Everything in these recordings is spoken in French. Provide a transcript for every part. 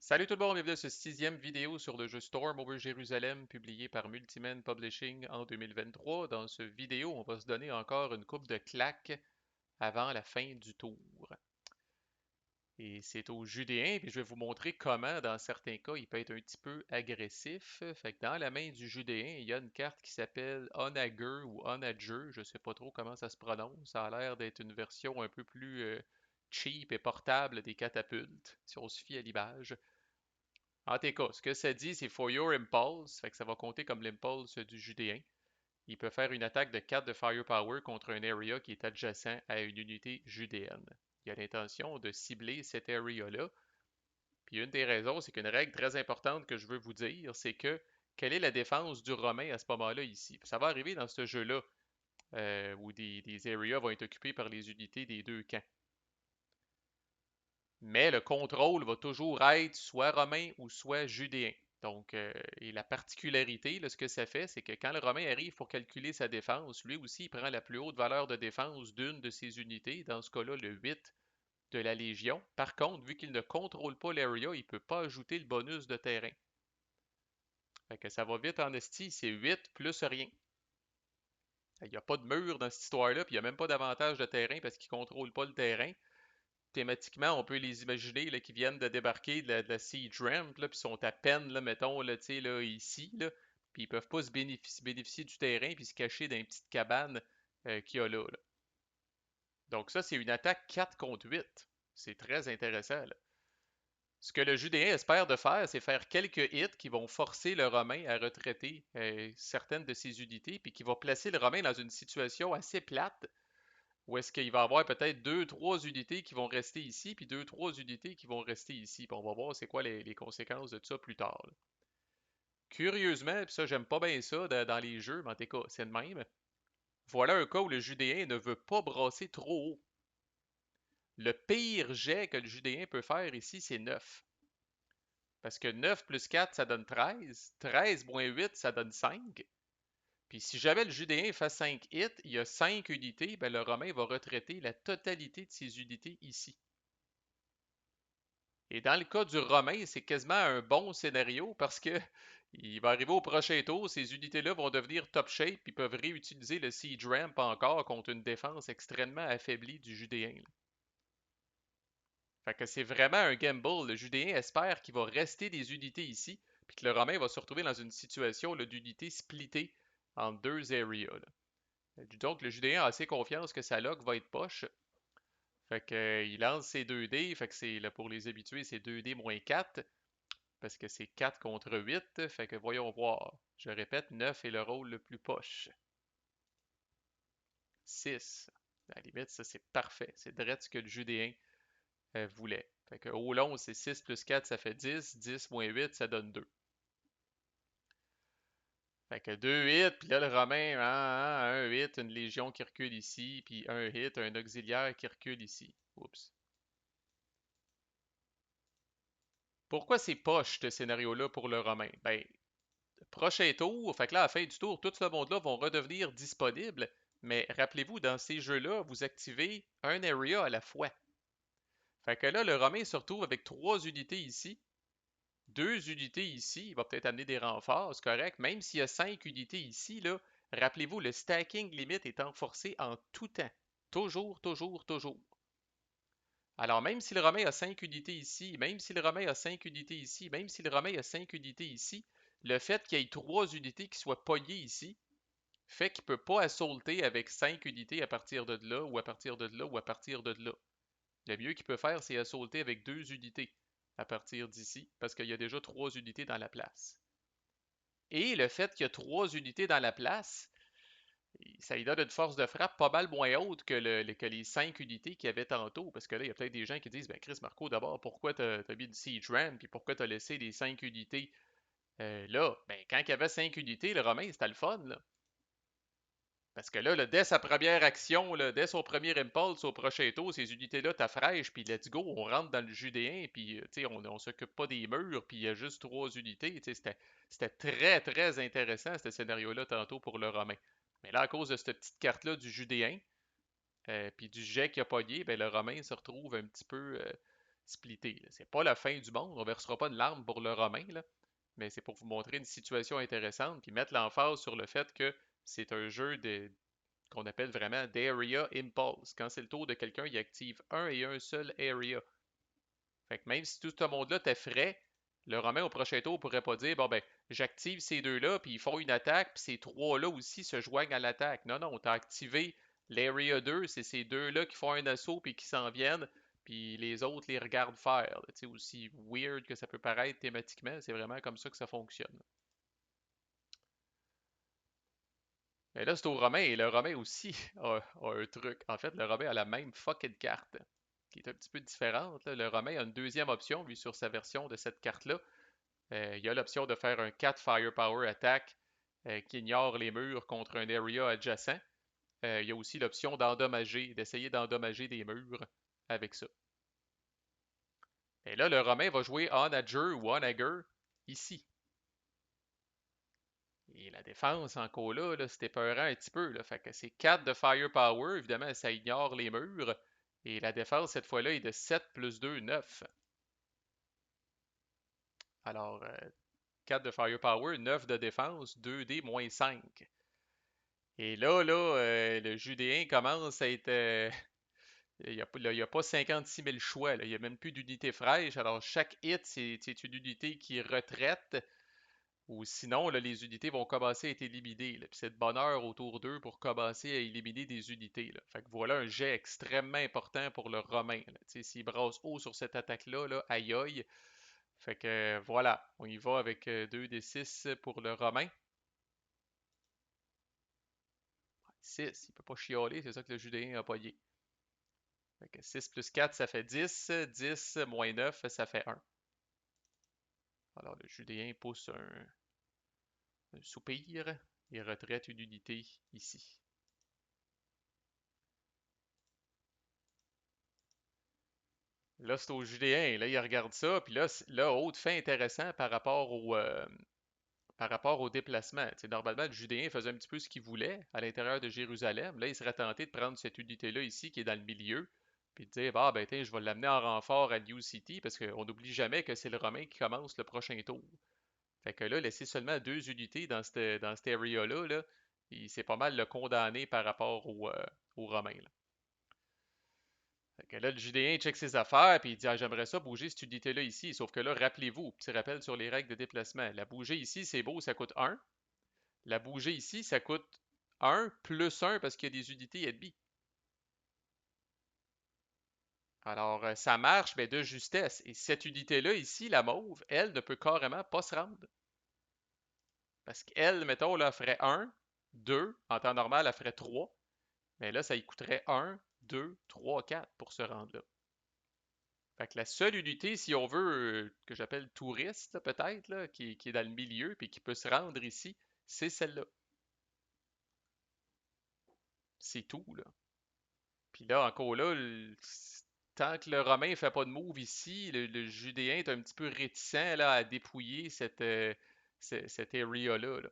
Salut tout le monde, bienvenue à ce sixième vidéo sur le jeu Storm over Jérusalem, publié par Multiman Publishing en 2023. Dans ce vidéo, on va se donner encore une coupe de claques avant la fin du tour. Et c'est aux Judéens, puis je vais vous montrer comment, dans certains cas, il peut être un petit peu agressif. Fait que dans la main du Judéen, il y a une carte qui s'appelle Onager ou Onager, je sais pas trop comment ça se prononce. Ça a l'air d'être une version un peu plus cheap et portable des catapultes, si on se fie à l'image. En tout cas, ce que ça dit, c'est For Your Impulse, fait que ça va compter comme l'impulse du Judéen. Il peut faire une attaque de 4 de Firepower contre un area qui est adjacent à une unité judéenne. Il a l'intention de cibler cet area-là. Puis une des raisons, c'est qu'une règle très importante que je veux vous dire, c'est que quelle est la défense du Romain à ce moment-là ici? Ça va arriver dans ce jeu-là, où des areas vont être occupés par les unités des deux camps. Mais le contrôle va toujours être soit romain ou soit judéen. Donc, et la particularité, là, ce que ça fait, c'est que quand le romain arrive pour calculer sa défense, lui aussi, il prend la plus haute valeur de défense d'une de ses unités, dans ce cas-là, le 8 de la Légion. Par contre, vu qu'il ne contrôle pas l'area, il ne peut pas ajouter le bonus de terrain. Fait que ça va vite en esti, c'est 8 plus rien. Il n'y a pas de mur dans cette histoire-là, puis il n'y a même pas d'avantage de terrain parce qu'il ne contrôle pas le terrain. Thématiquement, on peut les imaginer là, qui viennent de débarquer de la Siege Ramp, là, puis sont à peine, là, mettons, là, là, ici, là, puis ils peuvent pas se bénéficier du terrain puis se cacher dans une petite cabane qu'il y a là. Donc ça, c'est une attaque 4 contre 8. C'est très intéressant, là. Ce que le Judéen espère de faire, c'est faire quelques hits qui vont forcer le Romain à retraiter certaines de ses unités, puis qui vont placer le Romain dans une situation assez plate ou est-ce qu'il va y avoir peut-être deux, trois unités qui vont rester ici, puis deux, trois unités qui vont rester ici. Puis on va voir c'est quoi les conséquences de ça plus tard, là. Curieusement, puis ça, j'aime pas bien ça dans les jeux, mais en tout cas, c'est le même. Voilà un cas où le Judéen ne veut pas brasser trop haut. Le pire jet que le Judéen peut faire ici, c'est 9. Parce que 9 plus 4, ça donne 13. 13 moins 8, ça donne 5. Puis si jamais le Judéen fait 5 hits, il y a 5 unités, ben le Romain va retraiter la totalité de ses unités ici. Et dans le cas du Romain, c'est quasiment un bon scénario parce que il va arriver au prochain tour, ces unités-là vont devenir top shape et peuvent réutiliser le Siege Ramp encore contre une défense extrêmement affaiblie du Judéen, là. Fait que c'est vraiment un gamble. Le Judéen espère qu'il va rester des unités ici, puis que le Romain va se retrouver dans une situation d'unité splittée en deux areas, là. Donc le Judéen a assez confiance que sa log va être poche. Fait que, il lance ses 2 dés, fait que c'est là, pour les habitués, c'est 2 dés moins 4. Parce que c'est 4 contre 8, fait que voyons voir. Je répète, 9 est le rôle le plus poche. 6. À la limite, ça c'est parfait. C'est direct ce que le Judéen voulait. Fait que au long, c'est 6 plus 4, ça fait 10. 10 moins 8, ça donne 2. Fait que 2 hits, puis là le Romain, un hit, une légion qui recule ici, puis un hit, un auxiliaire qui recule ici. Oups. Pourquoi c'est poche ce scénario-là pour le Romain? Ben, prochain tour, fait que là, à la fin du tour, tout ce monde-là vont redevenir disponibles. Mais rappelez-vous, dans ces jeux-là, vous activez un area à la fois. Fait que là, le Romain se retrouve avec 3 unités ici, 2 unités ici. Il va peut-être amener des renforts, c'est correct. Même s'il y a 5 unités ici, là, rappelez-vous, le stacking limite est enforcé en tout temps. Toujours, toujours, toujours. Alors, même si le Romain a 5 unités ici, même si le Romain a 5 unités ici, même si le Romain a 5 unités ici, le fait qu'il y ait 3 unités qui soient pognées ici, fait qu'il ne peut pas assaulter avec 5 unités à partir de là, ou à partir de là, ou à partir de là. Le mieux qu'il peut faire, c'est assaulter avec 2 unités à partir d'ici, parce qu'il y a déjà 3 unités dans la place. Et le fait qu'il y a 3 unités dans la place, ça lui donne une force de frappe pas mal moins haute que les 5 unités qu'il y avait tantôt. Parce que là, il y a peut-être des gens qui disent, ben Chris Marco, d'abord, pourquoi t'as mis une Siege Ram, puis pourquoi t'as laissé les 5 unités là? Ben, quand il y avait 5 unités, le Romain, c'était le fun, là. Parce que là, dès sa première action, là, dès son premier impulse au prochain tour, ces unités-là, t'as fraîche, puis let's go, on rentre dans le Judéen, puis on s'occupe pas des murs, puis il y a juste 3 unités. C'était très, très intéressant, ce scénario-là, tantôt pour le Romain. Mais là, à cause de cette petite carte-là du Judéen, puis du jet qu'il a pogné, ben, le Romain se retrouve un petit peu splitté. C'est pas la fin du monde, on versera pas de larmes pour le Romain, là, mais c'est pour vous montrer une situation intéressante, puis mettre l'emphase sur le fait que c'est un jeu qu'on appelle vraiment d'area impulse. Quand c'est le tour de quelqu'un, il active un et un seul area. Fait que même si tout ce monde-là t'effraie, le Romain au prochain tour pourrait pas dire bon ben j'active ces deux-là, puis ils font une attaque, puis ces trois-là aussi se joignent à l'attaque. Non, non, t'as activé l'Area 2, c'est ces deux-là qui font un assaut puis qui s'en viennent, puis les autres les regardent faire. Tu sais, aussi weird que ça peut paraître thématiquement, c'est vraiment comme ça que ça fonctionne. Mais là, c'est au Romain, et le Romain aussi a un truc. En fait, le Romain a la même fucking carte, qui est un petit peu différente, là. Le Romain a une deuxième option, lui, sur sa version de cette carte-là. Il y a l'option de faire un 4 Firepower Attack qui ignore les murs contre un area adjacent. Il y a aussi l'option d'essayer d'endommager des murs avec ça. Et là, le Romain va jouer Onager ou Onager ici. Et la défense, encore là, c'était peurant un petit peu. Là. Fait que c'est 4 de Firepower. Évidemment, ça ignore les murs. Et la défense, cette fois-là, est de 7 plus 2, 9. Alors, 4 de Firepower, 9 de défense, 2D moins 5. Et le Judéen commence à être. Il n'y a pas 56 000 choix. Là. Il n'y a même plus d'unité fraîche. Alors, chaque hit, c'est une unité qui retraite. Ou sinon, là, les unités vont commencer à être éliminées. Là. Puis c'est de bonne heure autour d'eux pour commencer à éliminer des unités. Là. Fait que voilà un jet extrêmement important pour le Romain. S'il brasse haut sur cette attaque-là, là, aïe aïe. Fait que voilà, on y va avec 2d6 pour le Romain. 6, il peut pas chialer, c'est ça que le Judéen a payé. Fait que 6 plus 4, ça fait 10. 10 moins 9, ça fait 1. Alors, le Judéen pousse un soupir et retraite une unité ici. Là, c'est au Judéen. Là, il regarde ça. Puis là, autre fait intéressant par rapport au déplacement. Tu sais, normalement, le Judéen faisait un petit peu ce qu'il voulait à l'intérieur de Jérusalem. Là, il serait tenté de prendre cette unité-là ici, qui est dans le milieu, puis de dire, ah, ben, tiens, je vais l'amener en renfort à New City, parce qu'on n'oublie jamais que c'est le Romain qui commence le prochain tour. Fait que là, laisser seulement deux unités dans cette area-là, là, c'est pas mal le condamné par rapport aux Romains. Là. Fait que là, le Judéen check ses affaires, puis il dit, ah, j'aimerais ça bouger cette unité-là ici. Sauf que là, rappelez-vous, petit rappel sur les règles de déplacement. La bouger ici, c'est beau, ça coûte 1. La bouger ici, ça coûte 1 plus 1 parce qu'il y a des unités ennemies. Alors, ça marche, mais de justesse. Et cette unité-là, ici, la mauve, elle ne peut carrément pas se rendre. Parce qu'elle, mettons, là, ferait 1, 2. En temps normal, elle ferait 3. Mais là, ça y coûterait 1, 2, 3, 4 pour se rendre là. Fait que la seule unité, si on veut, que j'appelle touriste, peut-être, là, qui est dans le milieu puis qui peut se rendre ici, c'est celle-là. C'est tout, là. Puis là, encore là, tant que le Romain ne fait pas de move ici, le Judéen est un petit peu réticent là, à dépouiller cette area-là. Là.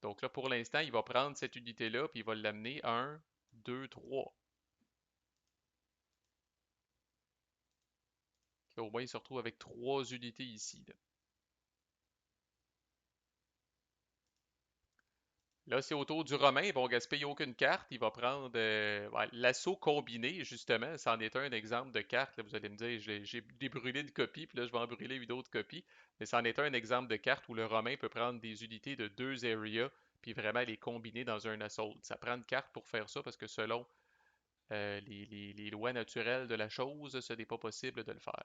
Donc là, pour l'instant, il va prendre cette unité-là, puis il va l'amener 1, 2, 3. Au moins, il se retrouve avec 3 unités ici. Là. Là, c'est au tour du Romain. Ils vont gaspiller aucune carte. Il va prendre ouais, l'assaut combiné, justement. C'en est un exemple de carte. Là, vous allez me dire, j'ai débrûlé une copie, puis là, je vais en brûler une autre copie. Mais c'en est un exemple de carte où le Romain peut prendre des unités de deux areas, puis vraiment les combiner dans un assault. Ça prend une carte pour faire ça, parce que selon les lois naturelles de la chose, ce n'est pas possible de le faire.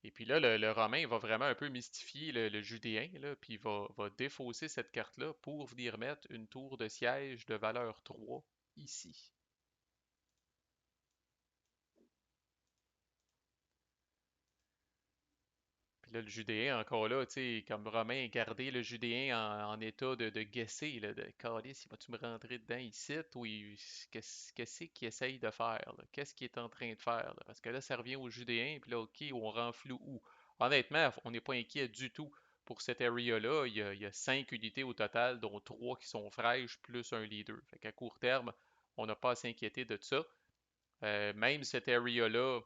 Et puis là, le Romain va vraiment un peu mystifier le Judéen, là, puis va défausser cette carte-là pour venir mettre une tour de siège de valeur 3 ici. Puis là, le Judéen, encore là, tu sais, comme Romain, garder le Judéen en état de guesser, là, de calice, vas-tu me rentrer dedans ici, ou qu'est-ce qu'il essaye de faire, là? Qu'est-ce qu'il est en train de faire, là? Parce que là, ça revient au Judéen, puis là, OK, on rend flou où? Honnêtement, on n'est pas inquiet du tout pour cette area-là. Il y a 5 unités au total, dont 3 qui sont fraîches, plus un leader. Fait qu'à court terme, on n'a pas à s'inquiéter de ça. Même cet area-là,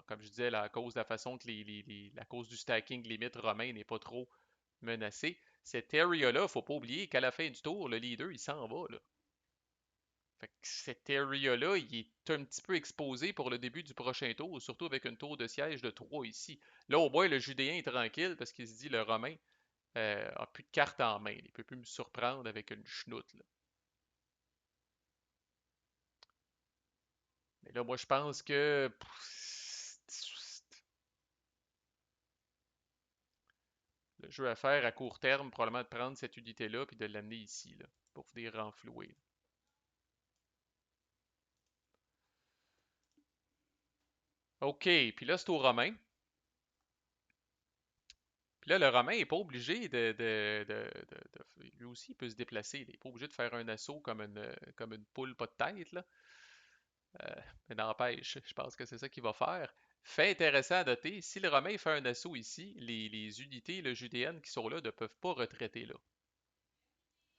comme je disais, là, à cause de la façon que la cause du stacking limite romain n'est pas trop menacé, cet area-là, faut pas oublier qu'à la fin du tour, le leader, il s'en va, là. Fait que cet area-là, il est un petit peu exposé pour le début du prochain tour, surtout avec une tour de siège de 3 ici. Là, au moins, le Judéen est tranquille parce qu'il se dit le Romain a plus de cartes en main. Il peut plus me surprendre avec une chenoute, là. Mais là, moi, je pense que le jeu à faire à court terme, probablement de prendre cette unité-là puis de l'amener ici, là, pour venir renflouer. OK, puis là, c'est au Romain. Puis là, le Romain n'est pas obligé lui aussi, il peut se déplacer. Il n'est pas obligé de faire un assaut comme une poule pas de tête, là. Mais n'empêche, je pense que c'est ça qu'il va faire. Fait intéressant à noter, si le Romain fait un assaut ici, les unités le judéennes qui sont là ne peuvent pas retraiter là.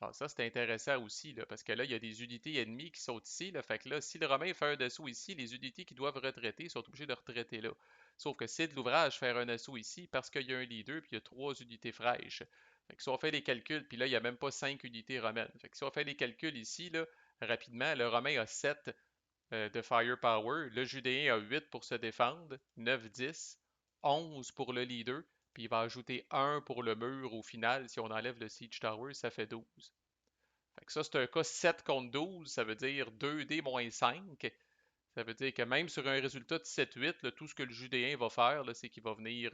Alors ça, c'est intéressant aussi, là, parce que là, il y a des unités ennemies qui sont ici. Là, fait que là, si le Romain fait un assaut ici, les unités qui doivent retraiter sont obligées de retraiter là. Sauf que c'est de l'ouvrage faire un assaut ici parce qu'il y a un leader puis il y a 3 unités fraîches. Fait que si on fait les calculs, puis là, il n'y a même pas 5 unités romaines. Fait que si on fait les calculs ici, là, rapidement, le Romain a 7 de firepower, le Judéen a 8 pour se défendre, 9, 10, 11 pour le leader, puis il va ajouter 1 pour le mur au final. Si on enlève le Siege Tower, ça fait 12. Fait que ça, c'est un cas 7 contre 12, ça veut dire 2D moins 5. Ça veut dire que même sur un résultat de 7-8, là, tout ce que le Judéen va faire, là, c'est qu'il va venir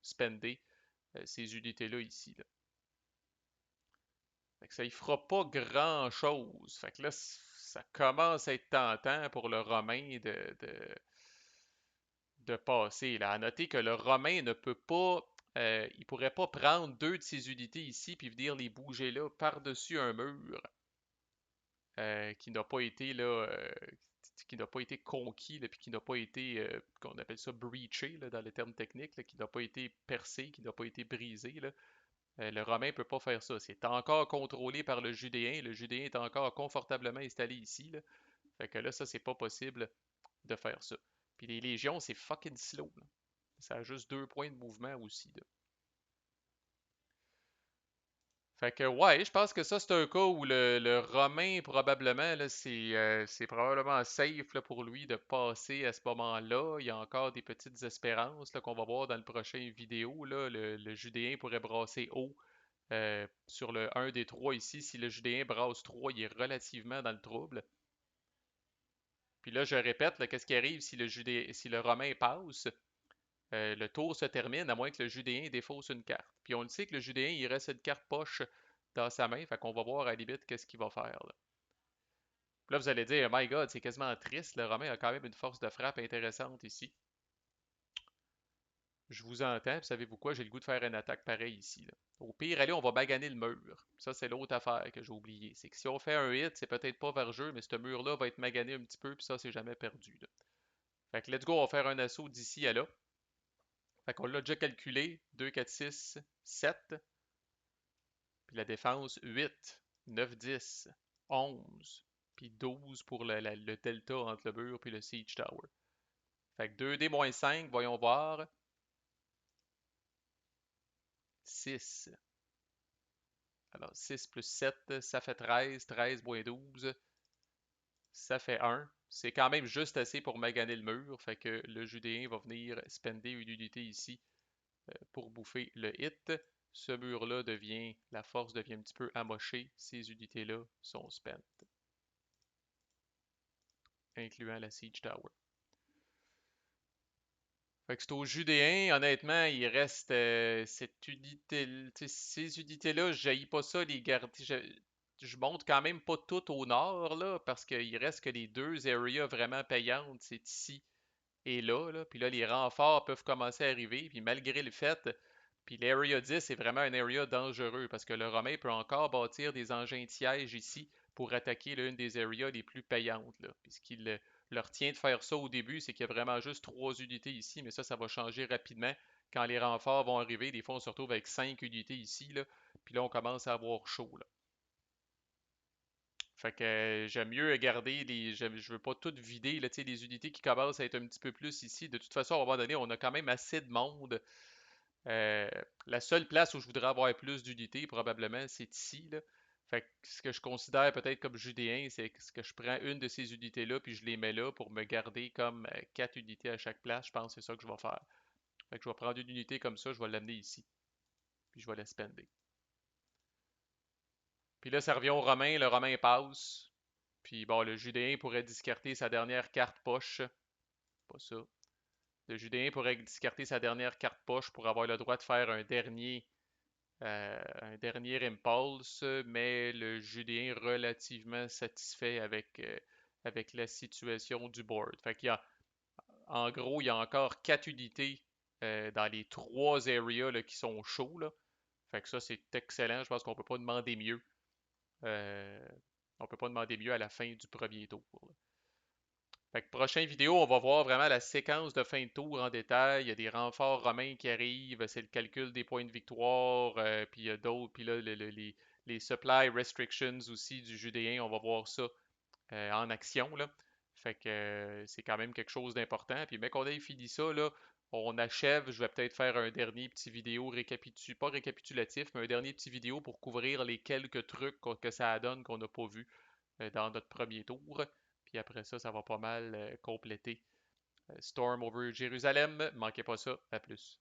spender ces unités-là ici, là. Fait que ça ne fera pas grand-chose. Fait que là, ça commence à être tentant pour le Romain de passer. Là. À noter que le Romain ne peut pas, il pourrait pas prendre 2 de ses unités ici puis venir les bouger là par-dessus un mur qui n'a pas été là, qui n'a pas été conquis là, puis qui n'a pas été, qu'on appelle ça breaché là, dans le terme technique, là, qui n'a pas été percé, qui n'a pas été brisé. Là. Le Romain ne peut pas faire ça. C'est encore contrôlé par le Judéen. Le Judéen est encore confortablement installé ici. Là. Fait que là, ça, c'est pas possible de faire ça. Puis les légions, c'est fucking slow. Là. Ça a juste 2 points de mouvement aussi. Là. Fait que ouais, je pense que ça, c'est un cas où le Romain, probablement, là, c'est probablement safe là, pour lui de passer à ce moment-là. Il y a encore des petites espérances là, qu'on va voir dans le prochain vidéo. Là. Le Judéen pourrait brasser haut sur le 1 des 3 ici. Si le Judéen brasse 3, il est relativement dans le trouble. Puis là, je répète, là, qu'est-ce qui arrive si le Romain passe? Le tour se termine à moins que le Judéen défausse une carte. Puis on le sait que le Judéen, il reste une carte poche dans sa main, fait qu'on va voir à la limite qu'est-ce qu'il va faire. Là. Puis là, vous allez dire, My God, c'est quasiment triste, le Romain a quand même une force de frappe intéressante ici. Je vous entends, puis savez-vous quoi, j'ai le goût de faire une attaque pareille ici. Là. Au pire, allez, on va baganer le mur. Ça, c'est l'autre affaire que j'ai oublié. C'est que si on fait un hit, c'est peut-être pas vers jeu, mais ce mur-là va être magané un petit peu, puis ça, c'est jamais perdu. Là. Fait que let's go, on va faire un assaut d'ici à là. Fait qu'on l'a déjà calculé. 2, 4, 6, 7. Puis la défense, 8, 9, 10, 11, puis 12 pour le delta entre le mur et le Siege Tower. Fait que 2D-5, voyons voir. 6. Alors 6 plus 7, ça fait 13. 13 moins 12, ça fait 1. C'est quand même juste assez pour maganer le mur. Fait que le Judéen va venir spender une unité ici pour bouffer le hit. Ce mur-là devient, la force devient un petit peu amochée. Ces unités-là sont spent, incluant la Siege Tower. Fait que c'est aux Judéens, honnêtement, il reste cette unité, ces unités-là, je jaillis pas ça, les garder. Je monte quand même pas tout au nord, là, parce qu'il reste que les 2 areas vraiment payantes, c'est ici et là, là. Puis là, les renforts peuvent commencer à arriver, puis malgré le fait, puis l'Area 10 est vraiment un area dangereux, parce que le Romain peut encore bâtir des engins de siège ici pour attaquer l'une des areas les plus payantes, là. Puis ce qui leur tient de faire ça au début, c'est qu'il y a vraiment juste 3 unités ici, mais ça va changer rapidement. Quand les renforts vont arriver, des fois on se retrouve avec 5 unités ici, là, puis là on commence à avoir chaud, là. Fait que j'aime mieux garder je veux pas tout vider, là, tu sais, les unités qui commencent à être un petit peu plus ici. De toute façon, à un moment donné, on a quand même assez de monde. Euh, la seule place où je voudrais avoir plus d'unités, probablement, c'est ici, là. Fait que ce que je considère peut-être comme judéen, c'est que je prends une de ces unités-là, puis je les mets là pour me garder comme 4 unités à chaque place. Je pense que c'est ça que je vais faire. Fait que je vais prendre une unité comme ça, je vais l'amener ici, puis je vais la spender. Puis là, ça revient au Romain, le Romain passe. Puis bon, le Judéen pourrait discarter sa dernière carte poche. Pas ça. Le Judéen pourrait discarter sa dernière carte poche pour avoir le droit de faire un dernier impulse, mais le Judéen relativement satisfait avec la situation du board. Fait qu'il y a, en gros, il y a encore 4 unités dans les 3 areas là, qui sont chauds, là. Fait que ça, c'est excellent. Je pense qu'on peut pas demander mieux. Euh, on peut pas demander mieux à la fin du premier tour, là. Fait que prochaine vidéo, on va voir vraiment la séquence de fin de tour en détail. Il y a des renforts romains qui arrivent, c'est le calcul des points de victoire, puis il y a d'autres, puis là, les supply restrictions aussi du judéen, on va voir ça en action, là. Fait que c'est quand même quelque chose d'important. Puis mais qu'on ait fini ça, là, on achève. Je vais peut-être faire un dernier petit vidéo pas récapitulatif, mais un dernier petit vidéo pour couvrir les quelques trucs que ça donne qu'on n'a pas vu dans notre premier tour. Puis après ça, ça va pas mal compléter Storm over Jérusalem. Manquez pas ça. À plus.